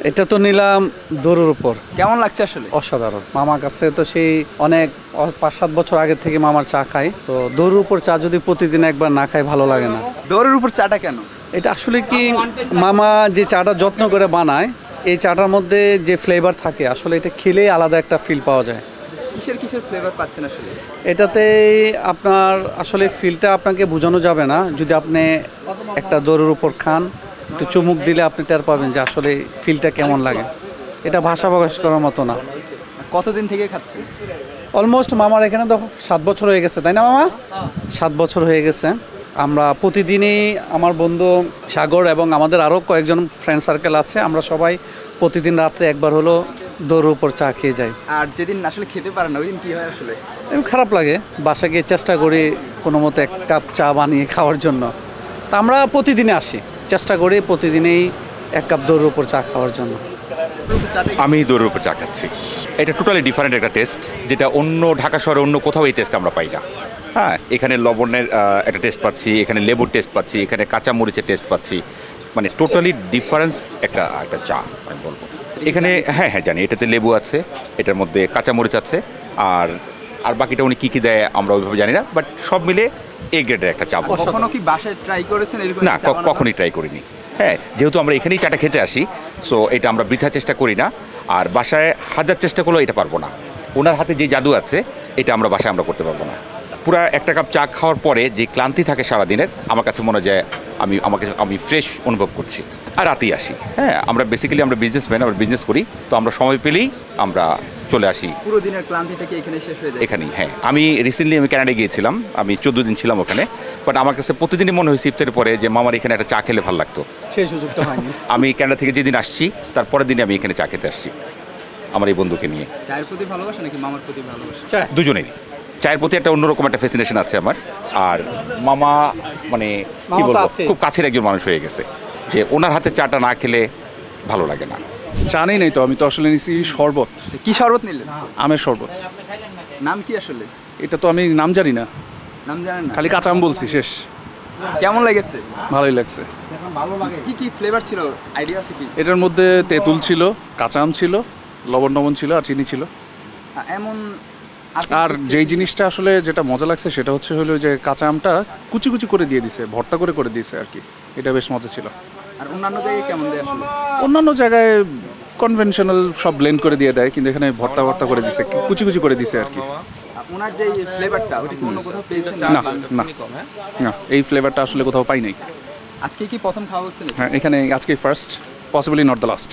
এটা তো নিলাম দৌড়ের উপর। কেমন লাগছে আসলে? অসাধারণ। মামার কাছে তো সেই অনেক 5-7 বছর আগে থেকে মামার চা খাই, তো দৌড়ের উপর চা যদি প্রতিদিন একবার না খাই ভালো লাগে না। দৌড়ের উপর চাটা কেন? এটা আসলে কি মামা যে চাটা যত্ন করে বানায়, এই চাটার মধ্যে যে ফ্লেভার থাকে আসলে এটা খেলেই আলাদা একটা ফিল পাওয়া যায়। কিসের কিসের ফ্লেভার পাচ্ছেন আসলে? এটাতে আপনার আসলে ফিলটা আপনাকে বোঝানো যাবে না, যদি আপনি একটা দৌড়ের উপর খান, একটু চুমুক দিলে আপনি টের পাবেন যে আসলে ফিলটা কেমন লাগে। এটা ভাষা প্রকাশ করার মতো না। কতদিন থেকে খাচ্ছেন? অলমোস্ট মামার এখানে তো 7 বছর হয়ে গেছে, তাই না মামা? 7 বছর হয়ে গেছে। আমরা প্রতিদিনই, আমার বন্ধু সাগর এবং আমাদের আরও কয়েকজন ফ্রেন্ড সার্কেল আছে, আমরা সবাই প্রতিদিন রাত্রে একবার হলো দৌড়ের উপর চা খেয়ে যাই। আর যেদিন আসলে খেতে পারেন না ওই দিন কী হয় আসলে? খারাপ লাগে। বাসা গিয়ে চেষ্টা করি কোনো মতো 1 কাপ চা বানিয়ে খাওয়ার জন্য। তা আমরা প্রতিদিনে আসি, চেষ্টা করি প্রতিদিনেই 1 কাপ দৌড়ের উপর চা খাওয়ার জন্য। আমি দৌড়ের উপর চা খাচ্ছি। এটা টোটালি ডিফারেন্ট একটা টেস্ট, যেটা অন্য ঢাকা শহরে অন্য কোথাও এই টেস্ট আমরা পাই না। হ্যাঁ, এখানে লবণের একটা টেস্ট পাচ্ছি, এখানে লেবুর টেস্ট পাচ্ছি, এখানে কাঁচা মরিচের টেস্ট পাচ্ছি। মানে টোটালি ডিফারেন্স একটা চা আমি বলবো। এখানে হ্যাঁ জানি, এটাতে লেবু আছে, এটার মধ্যে কাঁচা মরিচ আছে, আর বাকিটা উনি কী দেয় আমরা ওইভাবে জানি না, বাট সব মিলে এ গ্রেডের একটা চা। কখনো কি বাসায় ট্রাই করেছেন এরকম? না, কখনোই ট্রাই করিনি। হ্যাঁ, যেহেতু আমরা এখানেই চাটা খেতে আসি, সো এটা আমরা বৃথা চেষ্টা করি না। আর বাসায় হাজার চেষ্টা করলেও এটা পারবো না। ওনার হাতে যে জাদু আছে এটা আমরা বাসায় করতে পারবো না। পুরো 1 কাপ চা খাওয়ার পরে যে ক্লান্তি থাকে সারাদিনের, আমার কাছে মনে হয় আমি ফ্রেশ অনুভব করছি। আর রাতেই আসি। হ্যাঁ, আমরা বেসিক্যালি বিজনেসম্যান, আমরা বিজনেস করি, তো আমরা সময় পেলেই আমরা চলে আসি। পুরো দিনের ক্লান্তিটা কি এখানে শেষ হয়ে যায়? এখানেই। হ্যাঁ, আমি রিসেন্টলি কানাডায় গিয়েছিলাম, আমি 14 দিন ছিলাম ওখানে। বাট আমার কাছে প্রতিদিনই মনে হয়েছে ইফতারের পরে যে মামার এখানে একটা চা খেলে ভালো লাগতো। সেই সুযোগটা হয়নি। আমি কানাডা থেকে যেদিন আসছি তারপরের দিনে আমি এখানে চা খেতে আসছি আমার এই বন্ধুকে নিয়ে। চায়ের প্রতি ভালোবাসা নাকি মামার প্রতি ভালোবাসা? দুজনেরই। চায়ের প্রতি একটা অন্যরকম একটা ফ্যাসিনেশন আছে আমার। আর মামা মানে কি বলবো, খুব কাছের একজন মানুষ হয়ে গেছে, যে ওনার হাতে চাটা না খেলে ভালো লাগে না। চা নেই তো, আমি তো আসলে নিছি শরবত। কি শরবত নিলেন? আমের শরবত। নাম কি আসলে? এটা তো আমি নাম জানি না। নাম জানেন না? খালি কাঁচা আম বলছি, শেষ। কেমন লেগেছে? ভালোই লাগছে। কি কি ফ্লেভার ছিল, আইডিয়া আছে কি? এটার মধ্যে তেঁতুল ছিল, কাঁচা আম ছিল, লবণ ছিল আর চিনি ছিল। এমন আর যেই জিনিসটা আসলে যেটা মজা লাগছে সেটা হলো যে কাঁচা আমটা কুচি কুচি করে দিয়ে দিছে, ভর্তা করে দিয়েছে আর কি। এটা বেশ মজা ছিল। আর অন্যান্য জায়গায় কেমন দেয় আসলে? অন্যান্য জায়গায় কনভেনশনাল সব ব্লেন্ড করে দিয়ে দেয়, কিন্তু এখানে ভর্তা করে দিছে, কুচি কুচি করে দিছে আর কি। ওনার যে ফ্লেভারটা ওটা অন্য কোথাও পেয়েছেন? না, এই ফ্লেভারটা আসলে কোথাও পাই নাই। আজকে কি প্রথম খাওয়া হচ্ছে? হ্যাঁ, এখানে আজকে first, possibly not the last.